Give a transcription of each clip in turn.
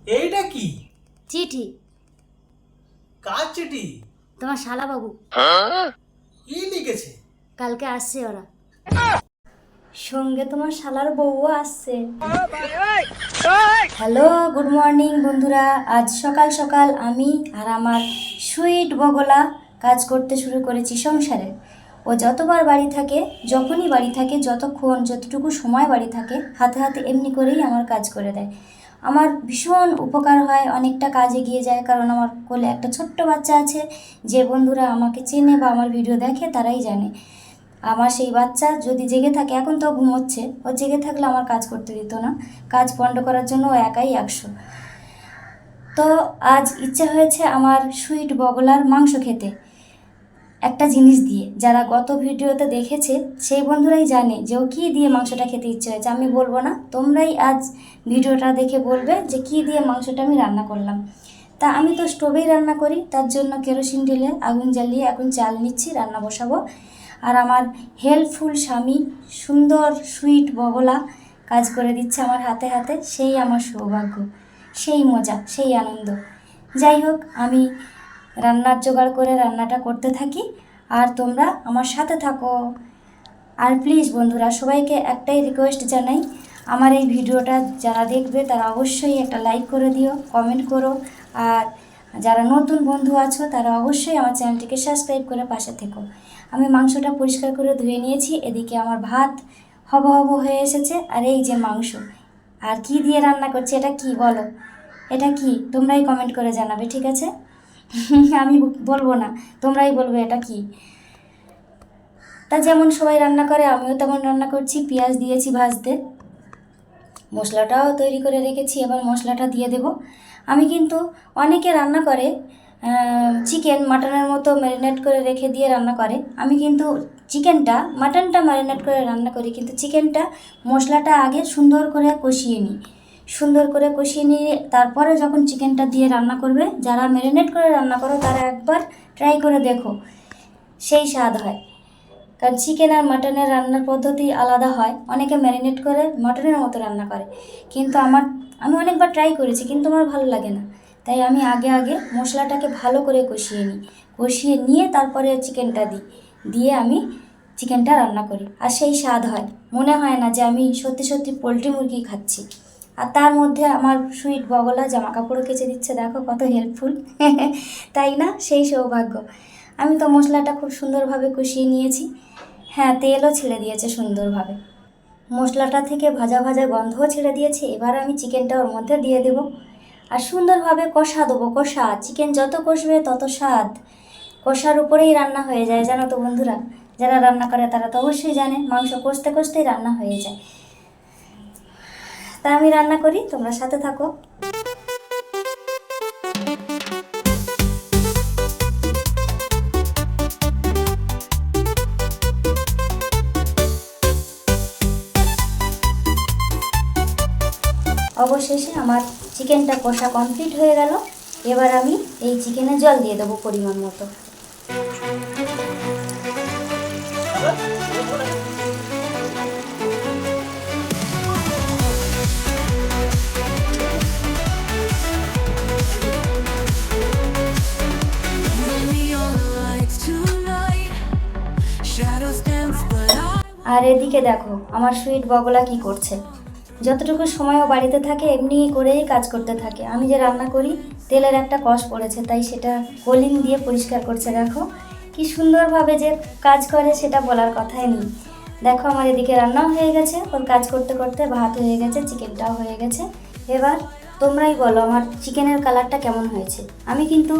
এইটা কি? চিঠি। কার চিঠি? তোমার শালা বাবু। কি লিখেছে? কালকে আসছে ওরা। সঙ্গে তোমার শালার বউও আসছে। হ্যালো, গুড মর্নিং বন্ধুরা। আজ সকাল সকাল আমি আর আমার সুইট বগলা কাজ করতে শুরু করেছি সংসারে। ও যতবার বাড়ি থাকে, যখনই বাড়ি থাকে, যতক্ষণ যতটুকু সময় বাড়ি থাকে, হাতে হাতে এমনি করেই আমার কাজ করে দেয়। আমার ভীষণ উপকার হয়, অনেকটা কাজ এগিয়ে যায়, কারণ আমার কোলে একটা ছোট্ট বাচ্চা আছে। যে বন্ধুরা আমাকে চেনে বা আমার ভিডিও দেখে তারাই জানে। আমার সেই বাচ্চা যদি জেগে থাকে, এখন তো ঘুমোচ্ছে, ও জেগে থাকলে আমার কাজ করতে দিত না। কাজ পণ্ড করার জন্য ও একাই 100। তো আজ ইচ্ছা হয়েছে আমার সুইট বগলার মাংস খেতে, একটা জিনিস দিয়ে। যারা গত ভিডিওতে দেখেছে সেই বন্ধুরাই জানে যে ও কী দিয়ে মাংসটা খেতে ইচ্ছে হয়েছে। আমি বলবো না, তোমরাই আজ ভিডিওটা দেখে বলবে যে কী দিয়ে মাংসটা আমি রান্না করলাম। তা আমি তো স্টোভেই রান্না করি, তার জন্য কেরোসিন ঢেলে আগুন জ্বালিয়ে এখন চাল নিচ্ছি, রান্না বসাবো। আর আমার হেল্পফুল স্বামী সুন্দর সুইট বগলা কাজ করে দিচ্ছে আমার হাতে হাতে। সেই আমার সৌভাগ্য, সেই মজা, সেই আনন্দ। যাই হোক, আমি রান্নার জোগাড় করে রান্নাটা করতে থাকি, আর তোমরা আমার সাথে থাকো। আর প্লিজ বন্ধুরা, সবাইকে একটাই রিকোয়েস্ট জানাই, আমার এই ভিডিওটা যারা দেখবে তারা অবশ্যই একটা লাইক করে দিও, কমেন্ট করো। আর যারা নতুন বন্ধু আছো তারা অবশ্যই আমার চ্যানেলটিকে সাবস্ক্রাইব করে পাশে থেকো। আমি মাংসটা পরিষ্কার করে ধুয়ে নিয়েছি, এদিকে আমার ভাত হব হব হয়ে এসেছে, আর এই যে মাংস। আর কি দিয়ে রান্না করছি, এটা কি বলো? এটা কি তোমরাই কমেন্ট করে জানাবে, ঠিক আছে? আমি বলবো না, তোমরাই বলবে এটা কি। তা যেমন সবাই রান্না করে আমিও তেমন রান্না করছি। পেঁয়াজ দিয়েছি ভাজতে, মশলাটাও তৈরি করে রেখেছি, এবার মশলাটা দিয়ে দেব। আমি কিন্তু অনেকে রান্না করে চিকেন মাটনের মতো ম্যারিনেট করে রেখে দিয়ে রান্না করে। আমি কিন্তু মাটনটা ম্যারিনেট করে রান্না করি, কিন্তু চিকেনটা মশলাটা আগে সুন্দর করে কষিয়ে নিই। সুন্দর করে কষিয়ে নিয়ে তারপরে যখন চিকেনটা দিয়ে রান্না করবে, যারা ম্যারিনেট করে রান্না করো তারা একবার ট্রাই করে দেখো, সেই স্বাদ হয়। কারণ চিকেন আর মাটনের রান্নার পদ্ধতি আলাদা হয়। অনেকে ম্যারিনেট করে মাটনের মতো রান্না করে, কিন্তু আমি অনেকবার ট্রাই করেছি, কিন্তু আমার ভালো লাগে না। তাই আমি আগে আগে মশলাটাকে ভালো করে কষিয়ে নিই, কষিয়ে নিয়ে তারপরে চিকেনটা দিয়ে আমি চিকেনটা রান্না করি, আর সেই স্বাদ হয়। মনে হয় না যে আমি সত্যি সত্যি পোলট্রি মুরগি খাচ্ছি। আর তার মধ্যে আমার সুইট বগলা জামা কাপড়ও কেচে দিচ্ছে, দেখো কত হেল্পফুল। তাই না? সেই সৌভাগ্য। আমি তো মশলাটা খুব সুন্দরভাবে কষিয়ে নিয়েছি। হ্যাঁ, তেলও ছেড়ে দিয়েছে সুন্দরভাবে, মশলাটা থেকে ভাজা ভাজা গন্ধও ছেড়ে দিয়েছে। এবার আমি চিকেনটা ওর মধ্যে দিয়ে দেবো, আর সুন্দরভাবে কষা দেবো। কষা চিকেন যত কষবে তত স্বাদ। কষার উপরেই রান্না হয়ে যায়, জানো তো বন্ধুরা। যারা রান্না করে তারা তো অবশ্যই জানে মাংস কষতে কষতেই রান্না হয়ে যায়। তা আমি রান্না করি, তোমরা সাথে থাকো। অবশেষে আমার চিকেনটা কষা কমপ্লিট হয়ে গেল। এবার আমি এই চিকেনে জল দিয়ে দেবো পরিমাণ মতো। আর এদিকে দেখো আমার সুইট বগলা কি করছে। যতটুকু সময়ও বাড়িতে থাকে এমনি করেই কাজ করতে থাকে। আমি যে রান্না করি তেলের একটা কষ পড়েছে, তাই সেটা কলিং দিয়ে পরিষ্কার করছে। দেখো কি সুন্দরভাবে যে কাজ করে, সেটা বলার কথাই নেই। দেখো আমার এদিকে রান্নাও হয়ে গেছে, ওর কাজ করতে করতে ভাত হয়ে গেছে, চিকেনটাও হয়ে গেছে। এবার তোমরাই বলো আমার চিকেনের কালারটা কেমন হয়েছে। আমি কিন্তু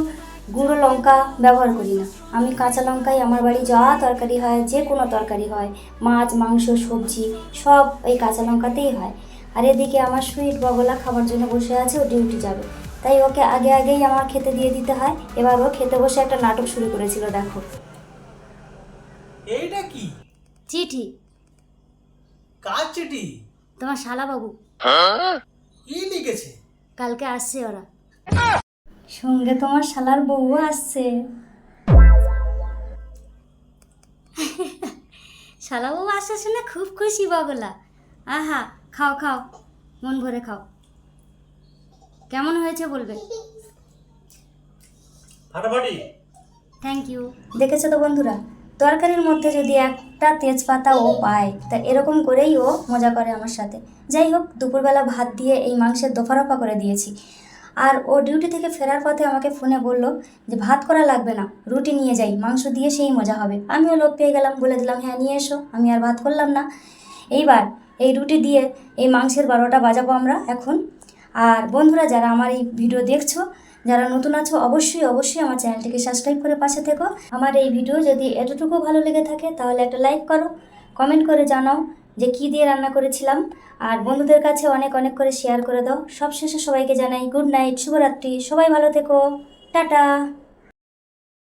গুঁড়ো লঙ্কা ব্যবহার করি না, আমি কাঁচা লঙ্কাই, আমার বাড়ি যা তরকারি হয়, যে কোনো তরকারি হয়, মাছ মাংস সবজি সব এই কাঁচা লঙ্কাতেই হয়। আর এদিকে আমার সুইট বগলা খাবার জন্য বসে আছে, ও ডিউটি যাবে, তাই ওকে আগে আগেই আমার খেতে দিয়ে দিতে হয়। এবার ও খেতে বসে একটা নাটক শুরু করেছিল, দেখো। এইটা কি? চিঠি। কার চিঠি? তোমার শালা বাবু। কি লিখেছে? কালকে আসছে ওরা। সঙ্গে তোমার শালার বউও আসছে। শালা বউ আসা শুনে খুব খুশি বগলা। আহা, খাও খাও, মন ভরে খাও। কেমন হয়েছে বলবে। ফাটাফাটি। Thank you. দেখেছো তো বন্ধুরা, তরকারির মধ্যে যদি একটা তেজপাতা ও পায় তা এরকম করেই ও মজা করে আমার সাথে। যাই হোক, দুপুরবেলা ভাত দিয়ে এই মাংসের দফারফা করে দিয়েছি। আর ও ডিউটি থেকে ফেরার পথে আমাকে ফোনে বলল যে ভাত করা লাগবে না, রুটি নিয়ে যাই, মাংস দিয়ে সেই মজা হবে। আমিও লোভ পেয়ে গেলাম, বলে দিলাম হ্যাঁ নিয়ে এসো। আমি আর ভাত করলাম না। এইবার এই রুটি দিয়ে এই মাংসের 12টা বাজাবো আমরা এখন। আর বন্ধুরা, যারা আমার এই ভিডিও দেখছো, যারা নতুন আছো, অবশ্যই অবশ্যই আমার চ্যানেলটিকে সাবস্ক্রাইব করে পাশে থেকো। আমার এই ভিডিও যদি এতটুকু ভালো লেগে থাকে তাহলে একটা লাইক করো, কমেন্ট করে জানাও যে কী দিয়ে রান্না করেছিলাম। আর বন্ধুদের কাছে অনেক অনেক করে শেয়ার করে দাও। সবশেষে সবাইকে জানাই গুড নাইট, শুভরাত্রি, সবাই ভালো থেকো, টাটা।